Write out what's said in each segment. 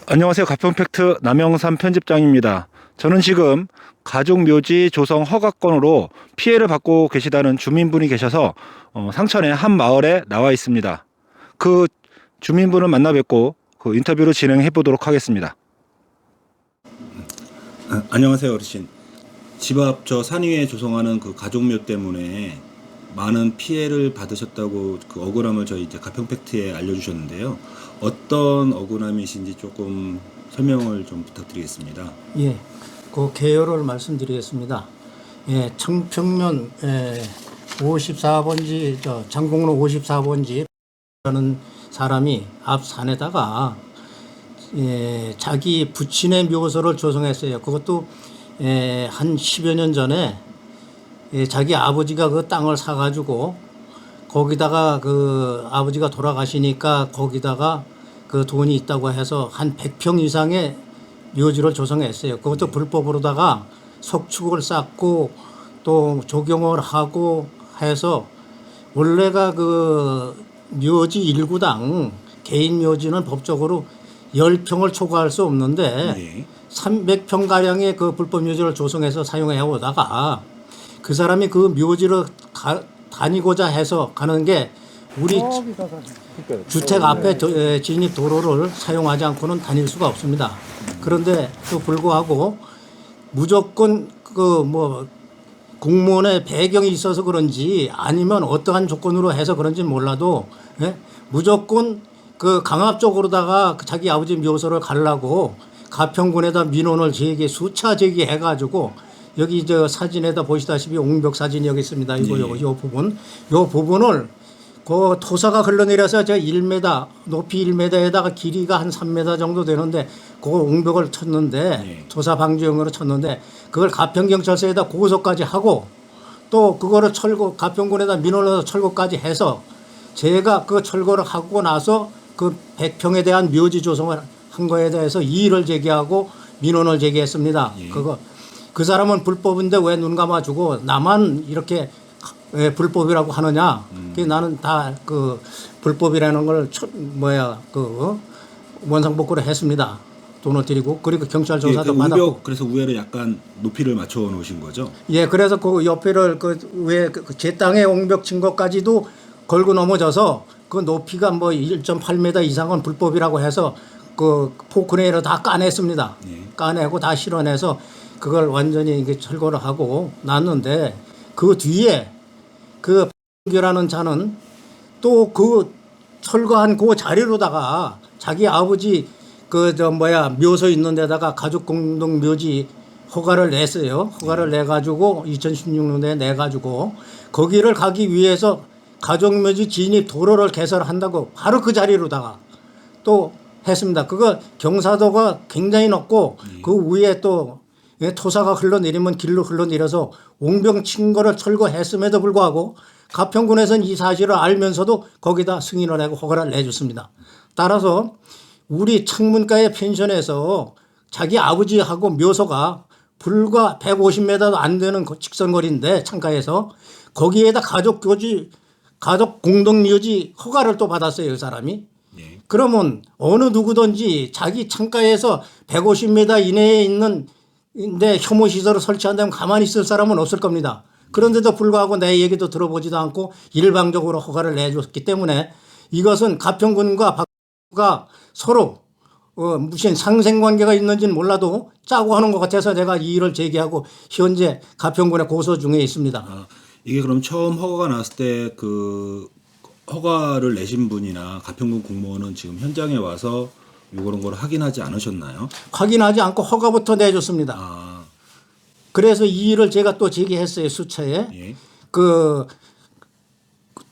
안녕하세요. 가평팩트 남영삼 편집장입니다. 저는 지금 가족묘지 조성 허가권으로 피해를 받고 계시다는 주민분이 계셔서 상천의 한 마을에 나와 있습니다. 그 주민분을 만나 뵙고 그 인터뷰를 진행해 보도록 하겠습니다. 안녕하세요, 어르신. 집 앞 저 산 위에 조성하는 그 가족묘 때문에 많은 피해를 받으셨다고 그 억울함을 저희 이제 가평팩트에 알려주셨는데요. 어떤 억울함이신지 조금 설명을 좀 부탁드리겠습니다. 예, 그 개요를 말씀드리겠습니다. 예, 청평면 54번지 장공로 54번지 라는 사람이 앞 산에다가 자기 부친의 묘소를 조성했어요. 그것도 한 10여 년 전에 자기 아버지가 그 땅을 사가지고 거기다가 그 아버지가 돌아가시니까 거기다가 그 돈이 있다고 해서 한 100평 이상의 묘지를 조성했어요. 그것도 불법으로다가 석축을 쌓고 또 조경을 하고 해서 원래가 그 묘지 일구당 개인 묘지는 법적으로 10평을 초과할 수 없는데 네. 300평가량의 그 불법 묘지를 조성해서 사용해 오다가 그 사람이 그 묘지를 다니고자 해서 가는 게 우리 주택 앞에 진입 도로를 사용하지 않고는 다닐 수가 없습니다. 그런데 또 불구하고 무조건 그 뭐 공무원의 배경이 있어서 그런지 아니면 어떠한 조건으로 해서 그런지 몰라도 무조건 그 강압적으로다가 자기 아버지 묘소를 가려고 가평군에다 민원을 수차 제기해가지고 여기 저 사진에다 보시다시피 옹벽 사진이 여기 있습니다. 요 부분을 그 토사가 흘러내려서 저 1m 높이 1m에다가 길이가 한 3m 정도 되는데 그 옹벽을 쳤는데 토사 방지용으로 쳤는데 그걸 가평경찰서에다 고소까지 하고 또 그거를 가평군에다 민원을 철거까지 해서 제가 그 철거를 하고 나서 그 100평에 대한 묘지 조성을 한 거에 대해서 이의를 제기하고 민원을 제기했습니다. 그 사람은 불법인데 왜 눈 감아주고 나만 이렇게 왜 불법이라고 하느냐. 나는 다 그 불법이라는 걸 원상복구를 했습니다. 돈을 드리고 그리고 경찰 조사도 그 받았고. 그래서 우회를 약간 높이를 맞춰 놓으신 거죠? 예, 그래서 그 옆에를 제 땅에 옹벽 친 것까지도 걸고 넘어져서 그 높이가 뭐 1.8m 이상은 불법이라고 해서 그 포크레인으로 다 까냈습니다. 까내고 다 실어내서 그걸 완전히 이게 철거를 하고 놨는데 그 뒤에 그 박규라는 자는 또 그 철거한 그 자리로다가 자기 아버지 묘소 있는 데다가 가족 공동 묘지 허가를 냈어요. 허가를 내가지고 2016년에 내가지고 거기를 가기 위해서 가족묘지 진입 도로를 개설한다고 바로 그 자리로다가 또 했습니다. 그거 경사도가 굉장히 높고 그 위에 또 토사가 흘러내리면 길로 흘러내려서 옹벽 친 거를 철거했음에도 불구하고 가평군에서는 이 사실을 알면서도 거기다 승인을 하고 허가를 내줬습니다. 따라서 우리 창문가의 펜션에서 자기 아버지하고 묘소가 불과 150m도 안 되는 직선거리인데 창가에서 거기에다 가족 공동묘지 허가를 또 받았어요. 그 사람이. 그러면 어느 누구든지 자기 창가에서 150m 이내에 있는 데 혐오 시설을 설치한다면 가만히 있을 사람은 없을 겁니다. 그런데도 불구하고 내 얘기도 들어보지도 않고 일방적으로 허가를 내줬기 때문에 이것은 가평군과 박구가 서로 무슨 상생관계가 있는지는 몰라도 짜고 하는 것 같아서 내가 이의를 제기하고 현재 가평군에 고소 중에 있습니다. 이게 그럼 처음 허가가 나왔을 때 그 허가를 내신 분이나 가평군 공무원은 지금 현장에 와서 그런 걸 확인하지 않으셨나요? 확인하지 않고 허가부터 내줬습니다. 그래서 이의를 제가 또 제기했어요. 수차에. 그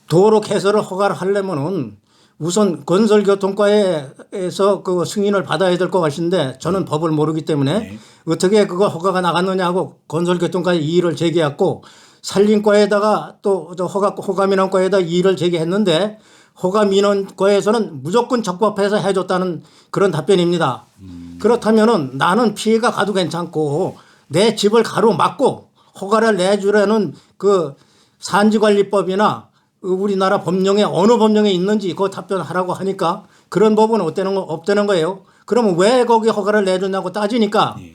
도로 개설을 허가를 하려면은 우선 건설교통과에서 그 승인을 받아야 될 것 같은데 저는 법을 모르기 때문에 어떻게 그거 허가가 나갔느냐 하고 건설교통과에 이의를 제기했고 산림과에다가 또 허가민원과에다 이의를 제기했는데 허가민원과에서는 무조건 적법해서 해줬다는 그런 답변입니다. 그렇다면은 나는 피해가 가도 괜찮고 내 집을 가로막고 허가를 내주려는 그 산지관리법이나 우리나라 법령에 어느 법령에 있는지 그거 답변하라고 하니까 그런 법은 없다는 거예요. 그러면 왜 거기 허가를 내줬냐고 따지니까 예.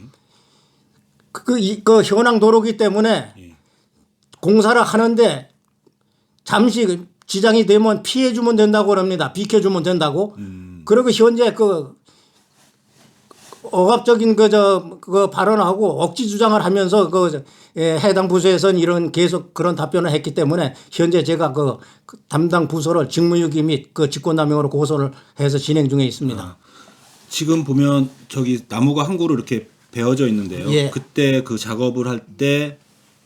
그 현황 도로기 때문에 예. 공사를 하는데 잠시 지장이 되면 피해 주면 된다고 그럽니다. 비켜주면 된다고. 그리고 현재 그 억압적인 그 발언하고 억지 주장을 하면서 해당 부서에서는 이런 계속 그런 답변을 했기 때문에 현재 제가 그 담당 부서를 직무유기 및 그 직권남용으로 고소를 해서 진행 중에 있습니다. 지금 보면 저기 나무가 한 그루 이렇게 베어져 있는데요. 예. 그때 그 작업을 할 때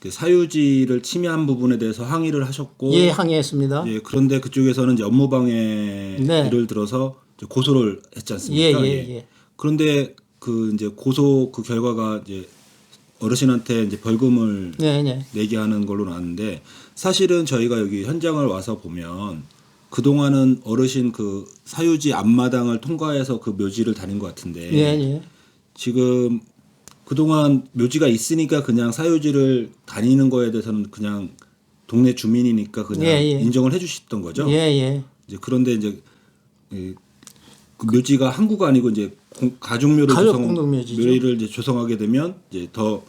그 사유지를 침해한 부분에 대해서 항의를 하셨고, 예, 항의했습니다. 예, 그런데 그쪽에서는 이제 업무방해를 네. 들어서 이제 고소를 했지 않습니까? 예. 그런데 그 이제 고소 그 결과가 이제 어르신한테 이제 벌금을 네. 내게 하는 걸로 나왔는데, 사실은 저희가 여기 현장을 와서 보면 그동안은 어르신 그 사유지 앞마당을 통과해서 그 묘지를 다닌 것 같은데, 예. 지금 그동안 묘지가 있으니까 그냥 사유지를 다니는 거에 대해서는 그냥 동네 주민이니까 그냥 예. 인정을 해주셨던 거죠. 예. 이제 그런데 이제 그 묘지가 항구가 아니고 이제 가족묘를 가족 공동묘지죠. 묘지를 이제 조성하게 되면 이제 더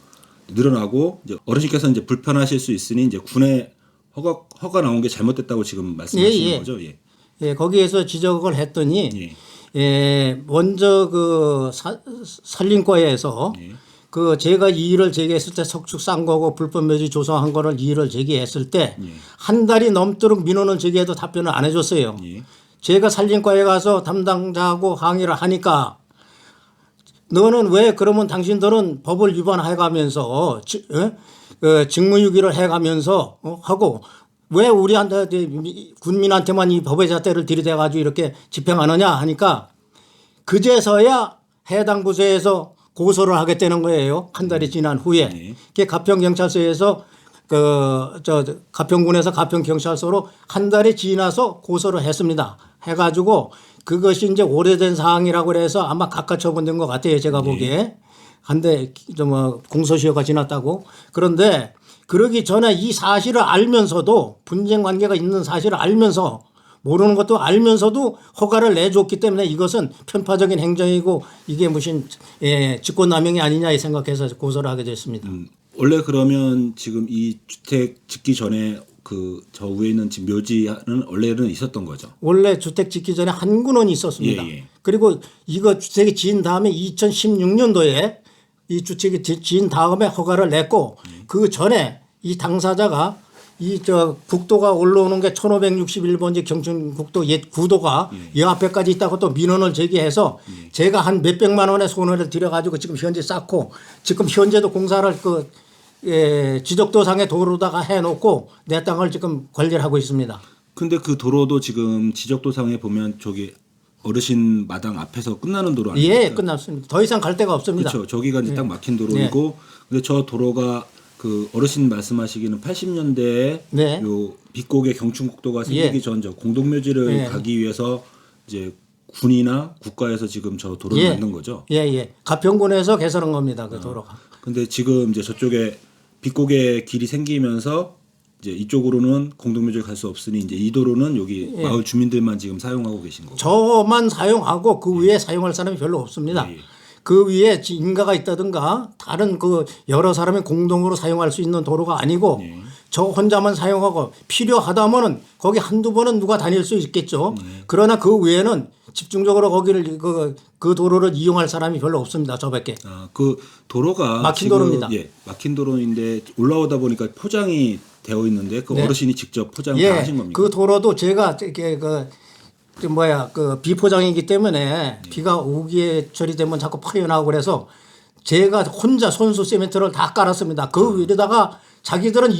늘어나고, 이제 어르신께서 이제 불편하실 수 있으니 이제 군에 허가 나온 게 잘못됐다고 지금 말씀하시는 거죠. 예. 예, 거기에서 지적을 했더니 예. 먼저 그 산림과에서 예. 그 제가 이의를 제기했을 때 석축 싼 거고 불법 묘지 조성한 거를 이의를 제기했을 때 한 달이 넘도록 민원을 제기해도 답변을 안 해줬어요. 예. 제가 산림과에 가서 담당자하고 항의를 하니까 너는 왜 그러면 당신들은 법을 위반해가면서 직무유기를 해가면서 하고 왜 우리한테 군민한테만 이 법의 잣대를 들이대가지고 이렇게 집행하느냐 하니까 그제서야 해당 부서에서 고소를 하게 되는 거예요. 한 달이 지난 후에. 네. 그게 가평경찰서에서 가평군에서 가평경찰서로 한 달이 지나서 고소를 했습니다. 해가지고 그것이 이제 오래된 사항이라고 그래서 아마 각하처분된 것 같아요. 제가 보기에. 한데 좀 공소시효가 지났다고. 그런데 그러기 전에 이 사실을 알면서도 분쟁 관계가 있는 사실을 알면서 모르는 것도 알면서도 허가를 내줬기 때문에 이것은 편파적인 행정이고 이게 무슨 직권남용이 아니냐 이 생각해서 고소를 하게 됐습니다. 원래 그러면 지금 이 주택 짓기 전에 그 저 위에 있는 집 묘지는 원래는 있었던 거죠. 원래 주택 짓기 전에 한 군원이 있었습니다. 예. 그리고 이거 주택이 지은 다음에 2016년도에 이 주택이 지은 다음에 허가를 냈고 그 전에 이 당사자가 국도가 올라오는 게 1561번지 경춘국도 옛 구도가 이 앞에까지 있다고 또 민원을 제기해서 제가 한 몇백만 원의 손해를 들여가지고 지금 현재 쌓고 지금 현재도 공사를 지적도상의 도로다가 해놓고 내 땅을 지금 관리를 하고 있습니다. 근데 그 도로도 지금 지적도상에 보면 저기 어르신 마당 앞에서 끝나는 도로 아닙니까? 예, 끝났습니다. 더 이상 갈 데가 없습니다. 그렇죠. 저기가 이제 딱 막힌 도로이고, 근데 저 도로가 그 어르신 말씀하시기는 80년대에 네. 요 빛곡의 경춘국도가 생기기 전 저 공동묘지를 가기 위해서 이제 군이나 국가에서 지금 저 도로를 만든 거죠. 예. 가평군에서 개설한 겁니다. 그 도로가. 근데 지금 이제 저쪽에 빛곡의 길이 생기면서 이제 이쪽으로는 공동묘지를 갈 수 없으니 이제 이 도로는 여기 마을 주민들만 지금 사용하고 계신 거고. 저만 사용하고 그 위에 사용할 사람이 별로 없습니다. 그 위에 인가가 있다든가 다른 그 여러 사람이 공동으로 사용할 수 있는 도로가 아니고 저 혼자만 사용하고 필요하다면은 거기 한두 번은 누가 다닐 수 있겠죠. 그러나 그 외에는 집중적으로 거기를 그 도로를 이용할 사람이 별로 없습니다. 저밖에. 그 도로가 막힌 지금, 도로입니다. 예, 막힌 도로인데 올라오다 보니까 포장이 되어 있는데 그 어르신이 직접 포장 다 하신 겁니까? 그 도로도 제가 이렇게 그 비포장이기 때문에 비가 오기에 처리되면 자꾸 파여나고 그래서 제가 혼자 손수 시멘트를 다 깔았습니다. 그 위에다가 자기들은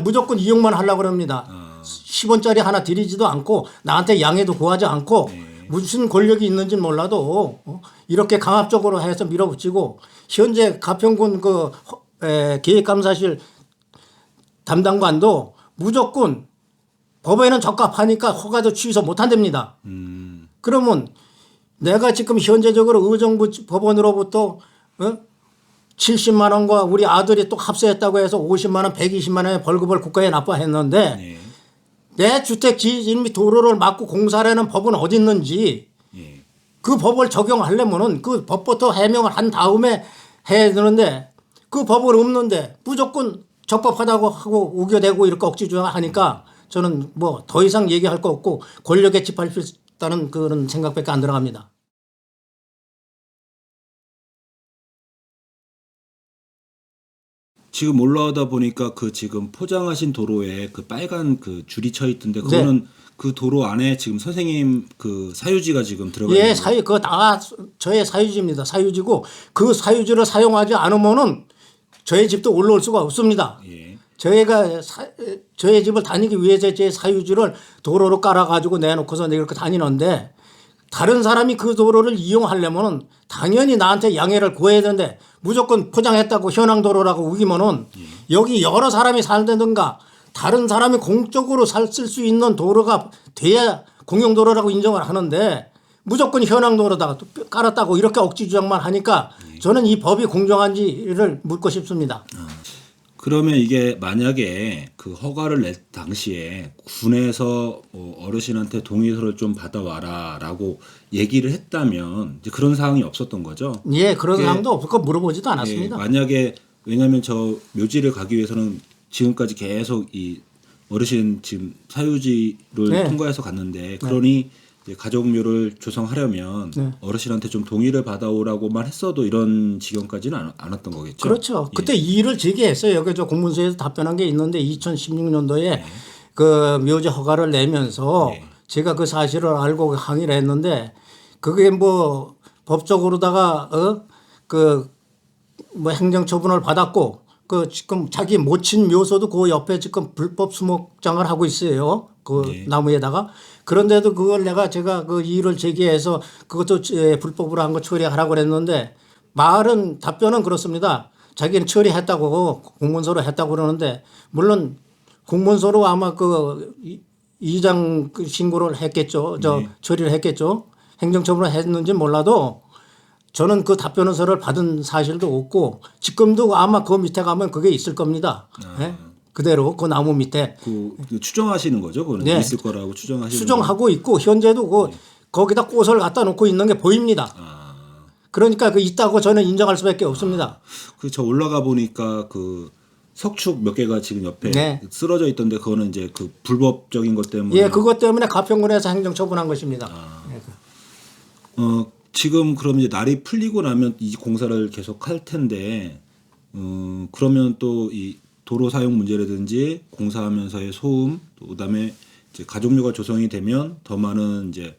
무조건 이용만 하려고 합니다. 10원짜리 하나 드리지도 않고 나한테 양해도 구하지 않고 무슨 권력이 있는지 몰라도 이렇게 강압적으로 해서 밀어붙이고 현재 가평군 계획감사실 담당관도 무조건 법에는 적합하니까 허가도 취소 못 한답니다. 그러면 내가 지금 현재적으로 의정부 법원으로부터 70만 원과 우리 아들이 또 합세했다고 해서 50만 원, 120만 원의 벌금을 국가에 납부했는데 내 주택 지진 및 도로를 막고 공사를 하는 법은 어디 있는지 그 법을 적용하려면은 그 법부터 해명을 한 다음에 해야 되는데 그 법은 없는데 무조건 적법하다고 하고 우겨대고 이렇게 억지 주장하니까 저는 뭐 더 이상 얘기할 거 없고 권력에 짓밟힐 수 있다는 그런 생각밖에 안 들어갑니다. 지금 올라오다 보니까 그 지금 포장하신 도로에 그 빨간 그 줄이 쳐 있던데 그거는 그 도로 안에 지금 선생님 그 사유지가 지금 들어가 있는 예, 그거 다 저의 사유지입니다. 사유지고 그 사유지를 사용하지 않으면은 저희 집도 올라올 수가 없습니다. 예. 저희 집을 다니기 위해서 제 사유지를 도로로 깔아가지고 내놓고서 이렇게 다니는데 다른 사람이 그 도로를 이용하려면은 당연히 나한테 양해를 구해야 되는데 무조건 포장했다고 현황도로라고 우기면은 여기 여러 사람이 살다든가 다른 사람이 공적으로 쓸 수 있는 도로가 돼야 공용도로라고 인정을 하는데 무조건 현황도로다가 깔았다고 이렇게 억지 주장만 하니까 저는 이 법이 공정한지를 묻고 싶습니다. 그러면 이게 만약에 그 허가를 낼 당시에 군에서 어르신한테 동의서를 좀 받아와라라고 얘기를 했다면 이제 그런 사항이 없었던 거죠. 예, 그런 사항도 없었고 물어보지도 않았습니다. 예, 만약에 왜냐하면 저 묘지를 가기 위해서는 지금까지 계속 이 어르신 지금 사유지를 네. 통과해서 갔는데 그러니 이제 가족묘를 조성하려면 어르신한테 좀 동의를 받아오라고만 했어도 이런 지경까지는 않았던 거겠죠. 그렇죠. 그때 이의를 제기했어요. 여기 저 공문서에서 답변한 게 있는데 2016년도에 그 묘지 허가를 내면서 제가 그 사실을 알고 항의를 했는데 그게 뭐 법적으로다가 그 뭐 행정처분을 받았고 그 지금 자기 모친 묘소도 그 옆에 지금 불법 수목장을 하고 있어요. 그 나무에다가. 그런데도 그걸 제가 그 이의를 제기해서 그것도 불법으로 한 거 처리하라고 그랬는데 답변은 그렇습니다. 자기는 처리했다고 공문서로 했다고 그러는데 물론 공문서로 아마 그 이장 신고를 했겠죠. 처리를 했겠죠. 행정처분을 했는지 몰라도 저는 그 답변서를 받은 사실도 없고 지금도 아마 그 밑에 가면 그게 있을 겁니다. 네? 그대로 그 나무 밑에 그 추정하시는 거죠? 그거는 네. 있을 거라고 추정하시는 수정하고 있고 현재도 거기다 꽃을 갖다 놓고 있는 게 보입니다. 그러니까 그 있다고 저는 인정할 수밖에 없습니다. 그 저 올라가 보니까 그 석축 몇 개가 지금 옆에 쓰러져 있던데 그거는 이제 그 불법적인 것 때문에 예, 그것 때문에 가평군에서 행정처분한 것입니다. 지금 그럼 이제 날이 풀리고 나면 이 공사를 계속 할 텐데 그러면 또 이 도로 사용 문제라든지 공사하면서의 소음 또 그다음에 이제 가족묘가 조성이 되면 더 많은 이제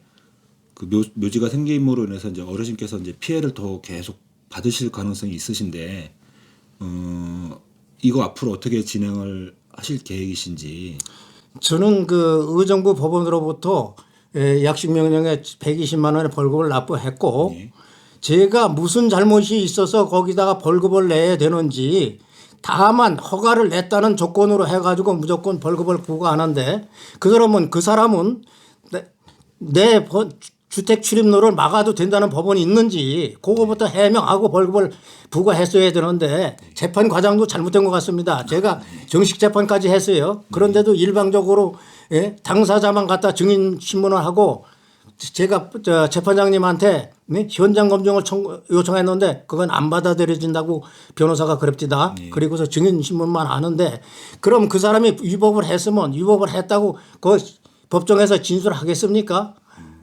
그 묘지가 생김으로 인해서 이제 어르신께서 이제 피해를 더 계속 받으실 가능성이 있으신데 이거 앞으로 어떻게 진행을 하실 계획이신지. 저는 그 의정부 법원으로부터 약식 명령에 120만 원의 벌금을 납부했고 제가 무슨 잘못이 있어서 거기다가 벌금을 내야 되는지 다만 허가를 냈다는 조건으로 해가지고 무조건 벌금을 부과하는데 그 사람은 내 주택 출입로를 막아도 된다는 법원이 있는지 그거부터 해명하고 벌금을 부과했어야 되는데 재판 과정도 잘못된 것 같습니다. 제가 정식 재판까지 했어요. 그런데도 일방적으로 당사자만 갖다 증인 신문을 하고 제가 재판장님한테 현장 검증을 요청했는데 그건 안 받아들여진다고 변호사가 그럽디다. 그리고서 증인 신문만 하는데 그럼 그 사람이 위법을 했으면 위법을 했다고 그 법정에서 진술하겠습니까?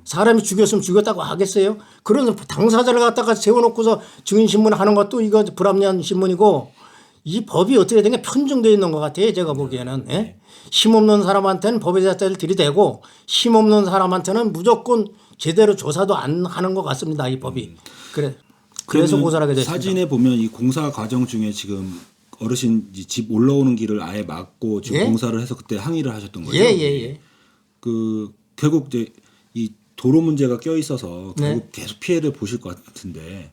사람이 죽였으면 죽였다고 하겠어요? 그런 당사자를 갖다가 세워놓고서 증인신문 하는 것도 이거 불합리한 신문이고 이 법이 어떻게 된 게 편중되어 있는 것 같아요. 제가 보기에는. 힘없는 사람한테는 법의 잣대를 들이대고 힘없는 사람한테는 무조건 제대로 조사도 안 하는 것 같습니다. 이 법이. 그래서 고소를 하게 됐습니다. 사진에 보면 이 공사 과정 중에 지금 어르신 집 올라오는 길을 아예 막고 지금 공사를 해서 그때 항의를 하셨던 거죠? 예. 그 결국 이제 이 도로 문제가 껴 있어서 결국 계속 피해를 보실 것 같은데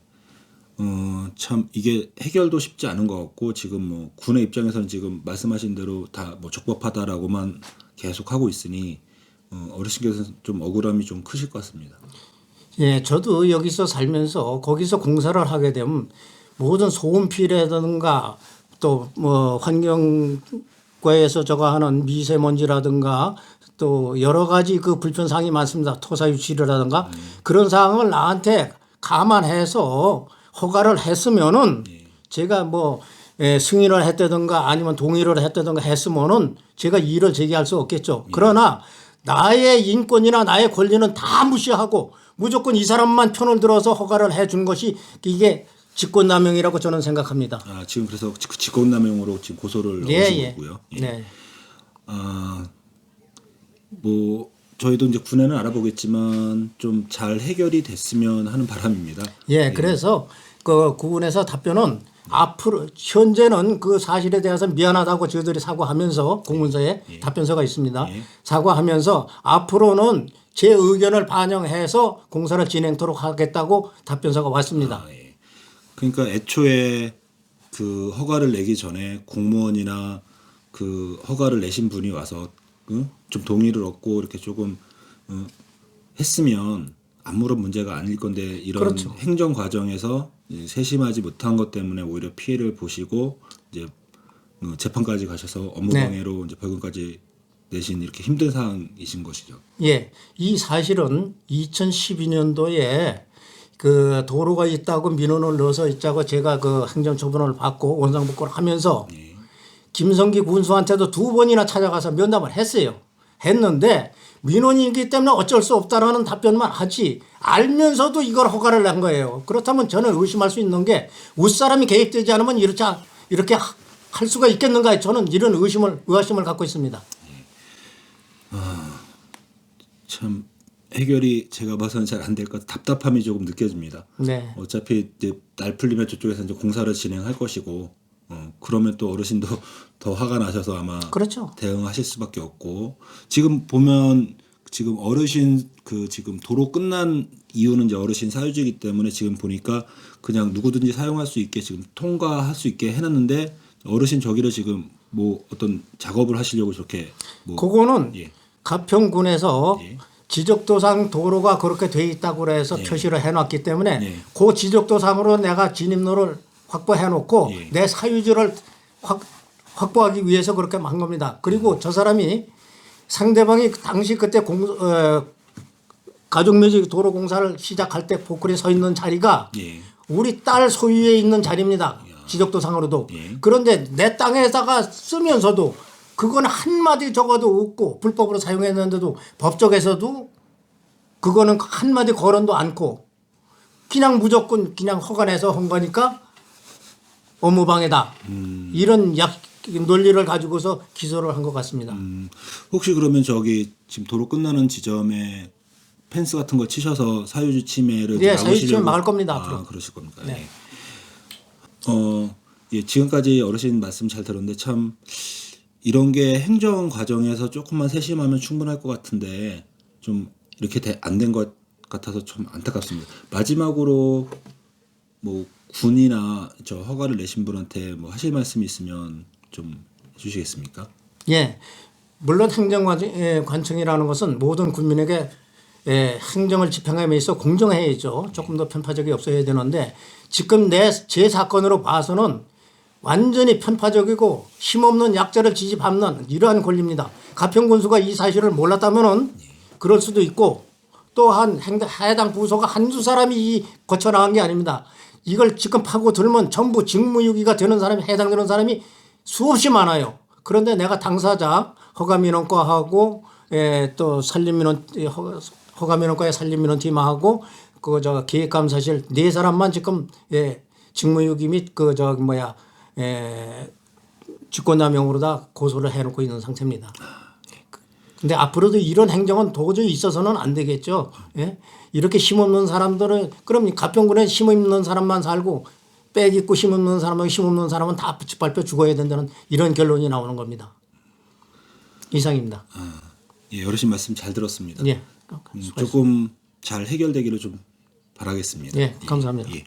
참 이게 해결도 쉽지 않은 것 같고 지금 뭐 군의 입장에서는 지금 말씀하신 대로 다 뭐 적법하다라고만 계속 하고 있으니 어르신께서는 좀 억울함이 좀 크실 것 같습니다. 예, 저도 여기서 살면서 거기서 공사를 하게 되면 모든 소음 피해라든가 또 뭐 환경과에서 저거 하는 미세먼지라든가 또 여러 가지 그 불편 사항이 많습니다. 토사 유치라든가 그런 사항을 나한테 감안해서 허가를 했으면은 제가 뭐 승인을 했다든가 아니면 동의를 했다든가 했으면은 제가 이의를 제기할 수 없겠죠. 그러나 나의 인권이나 나의 권리는 다 무시하고 무조건 이 사람만 편을 들어서 허가를 해준 것이 이게 직권남용이라고 저는 생각합니다. 아, 지금 그래서 직권남용으로 지금 고소를 예, 넣으신 예. 거고요. 예. 네. 뭐 저희도 이제 군에는 알아보겠지만 좀 잘 해결이 됐으면 하는 바람입니다. 예, 그래서 그 구분에서 답변은 앞으로 현재는 그 사실에 대해서 미안하다고 저희들이 사과하면서 공문서에 답변서가 있습니다. 사과하면서 앞으로는 제 의견을 반영해서 공사를 진행토록 하겠다고 답변서가 왔습니다. 예. 그러니까 애초에 그 허가를 내기 전에 공무원이나 그 허가를 내신 분이 와서 좀 동의를 얻고 이렇게 조금 했으면 아무런 문제가 아닐 건데 이런 그렇죠. 행정 과정에서 세심하지 못한 것 때문에 오히려 피해를 보시고 이제 재판까지 가셔서 업무방해로 이제 벌금까지 내신 이렇게 힘든 상황이신 것이죠. 예, 이 사실은 2012년도에 그 도로가 있다고 민원을 넣어서 있자고 제가 그 행정처분을 받고 원상복구를 하면서 김성기 군수한테도 2번이나 찾아가서 면담을 했어요. 했는데 민원이기 때문에 어쩔 수 없다라는 답변만 하지 알면서도 이걸 허가를 낸 거예요. 그렇다면 저는 의심할 수 있는 게 윗사람이 개입되지 않으면 이렇게 할 수가 있겠는가 저는 이런 의아심을 갖고 있습니다. 참 해결이 제가 봐서는 잘 안 될 것 같아 답답함이 조금 느껴집니다. 네. 어차피 이제 날 풀리면 저쪽에서 이제 공사를 진행할 것이고 그러면 또 어르신도 더 화가 나셔서 아마 그렇죠. 대응하실 수밖에 없고 지금 보면 지금 어르신 그 지금 도로 끝난 이유는 이제 어르신 사유지이기 때문에 지금 보니까 그냥 누구든지 사용할 수 있게 지금 통과할 수 있게 해놨는데 어르신 저기를 지금 뭐 어떤 작업을 하시려고 저렇게 뭐 그거는 예. 가평군에서 예. 지적도상 도로가 그렇게 돼 있다고 해서 표시를 해놨기 때문에 예. 그 지적도상으로 내가 진입로를 확보해놓고 예. 내 사유지를 확보하기 위해서 그렇게 한 겁니다. 그리고 저 사람이 상대방이 당시 그때 가족묘지 도로 공사를 시작할 때 포크레 서 있는 자리가 예. 우리 딸 소유에 있는 자리입니다. 지적도상으로도. 예. 그런데 내 땅에다가 쓰면서도 그건 한마디 적어도 없고 불법으로 사용했는데도 법적에서도 그거는 한마디 거론도 않고 그냥 무조건 그냥 허가내서 한 거니까 업무방해다. 이런 논리를 가지고서 기소를 한 것 같습니다. 혹시 그러면 저기 지금 도로 끝나는 지점에 펜스 같은 거 치셔서 사유지 침해를 네, 막으시려고 사유지 침해 막을 겁니다, 아, 앞으로. 그러실 겁니까? 네. 예, 지금까지 어르신 말씀 잘 들었는데 참 이런 게 행정 과정에서 조금만 세심하면 충분할 것 같은데 좀 이렇게 안 된 것 같아서 좀 안타깝습니다. 마지막으로 뭐 군이나 저 허가를 내신 분한테 뭐 하실 말씀이 있으면 좀 해주시겠습니까? 예, 물론 행정관청이라는 것은 모든 국민에게 행정을 집행함에 있어 공정해야죠. 조금 더 편파적이 없어야 되는데 지금 제 사건으로 봐서는 완전히 편파적이고 힘없는 약자를 지지밟는 이러한 권리입니다. 가평군수가 이 사실을 몰랐다면은 그럴 수도 있고 또한 해당 부서가 한두 사람이 거쳐 나간 게 아닙니다. 이걸 지금 파고 들면 전부 직무유기가 되는 사람이 해당되는 사람이 수없이 많아요. 그런데 내가 당사자 허가민원과하고 또 산림민원 허가민원과의 산림민원팀하고 그 기획감사실 4사람만 지금 직무유기 및 직권남용으로 다 고소를 해놓고 있는 상태입니다. 근데 앞으로도 이런 행정은 도저히 있어서는 안 되겠죠. 예? 이렇게 힘없는 사람들은 그럼 가평군에 힘없는 사람만 살고 빽 있고 힘없는 사람은 다 밟혀 죽어야 된다는 이런 결론이 나오는 겁니다. 이상입니다. 예, 어르신 말씀 잘 들었습니다. 예. 조금 잘 해결되기를 좀 바라겠습니다. 예, 감사합니다. 예.